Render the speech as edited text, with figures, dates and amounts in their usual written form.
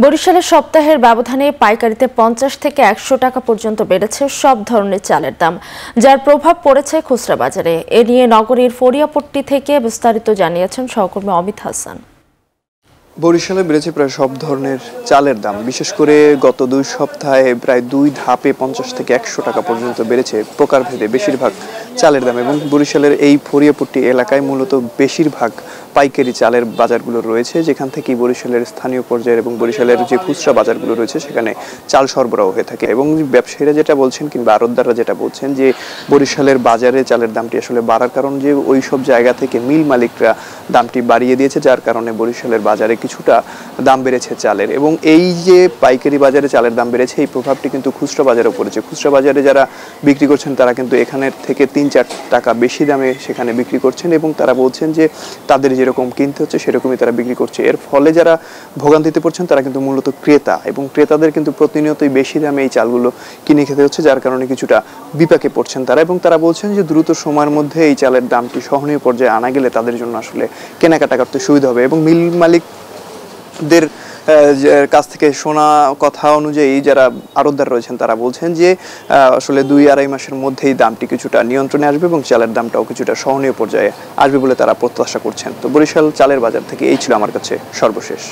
বরিশালে সপ্তাহের ব্যবধানে পাইকারিতে ৫০ থেকে ১০০ টাকা পর্যন্ত বেড়েছে সব ধরনের চালের দাম, যার প্রভাব পড়েছে খুচরা বাজারে। এ নিয়ে নগরীর ফরিয়াপট্টি থেকে বিস্তারিত জানিয়েছেন সহকর্মী অমিত হাসান। বরিশালে বেড়েছে প্রায় সব ধরনের চালের দাম। বিশেষ করে গত ২ সপ্তাহে প্রায় ২ ধাপে ৫০ থেকে ১০০ টাকা পর্যন্ত বেড়েছে প্রকারভেদে বেশিরভাগ চালের দাম। এবং বরিশালের এই ফরিয়াপট্টি এলাকায় মূলত বেশিরভাগ পাইকারি চালের বাজারগুলো রয়েছে, যেখান থেকে বরিশালের স্থানীয় পর্যায়ের এবং বরিশালের যে খুচরা বাজারগুলো রয়েছে সেখানে চাল সরবরাহ হয়ে থাকে। এবং ব্যবসায়ীরা যেটা বলছেন কিংবা আড়তদাররা যেটা বলছেন যে বরিশালের বাজারে চালের দামটি আসলে বাড়ার কারণ যে ওই সব জায়গা থেকে মিল মালিকরা দামটি বাড়িয়ে দিয়েছে, যার কারণে বরিশালের বাজারে কিছুটা দাম বেড়েছে চালের। এবং এই যে পাইকারি বাজারে চালের দাম বেড়েছে, এই প্রভাবটি কিন্তু খুচরা বাজারেও পড়েছে। খুচরা বাজারে যারা বিক্রি করছেন তারা কিন্তু এখানের থেকে ৩-৪ টাকা বেশি দামে সেখানে বিক্রি করছেন এবং তারা বলছেন যে তাদের যেরকম কিনতে হচ্ছে সেরকমই তারা বিক্রি করছে। এর ফলে যারা ভোগান্তিতে পড়ছেন তারা কিন্তু মূলত ক্রেতা, এবং ক্রেতাদের কিন্তু প্রতিনিয়তই বেশি দামে এই চালগুলো কিনে খেতে হচ্ছে, যার কারণে কিছুটা বিপাকে পড়ছেন তারা। এবং তারা বলছেন যে দ্রুত সময়ের মধ্যে এই চালের দামটি সহনীয় পর্যায়ে আনা গেলে তাদের জন্য আসলে কেনাকাটা করতে সুবিধা হবে। এবং মিল মালিকদের কাছ থেকে শোনা কথা অনুযায়ী যারা আড়তদার রয়েছেন তারা বলছেন যে আসলে ২-২.৫ মাসের মধ্যেই দামটি কিছুটা নিয়ন্ত্রণে আসবে এবং চালের দামটাও কিছুটা সহনীয় পর্যায়ে আসবে বলে তারা প্রত্যাশা করছেন। তো বরিশাল চালের বাজার থেকে এই ছিল আমার কাছে সর্বশেষ।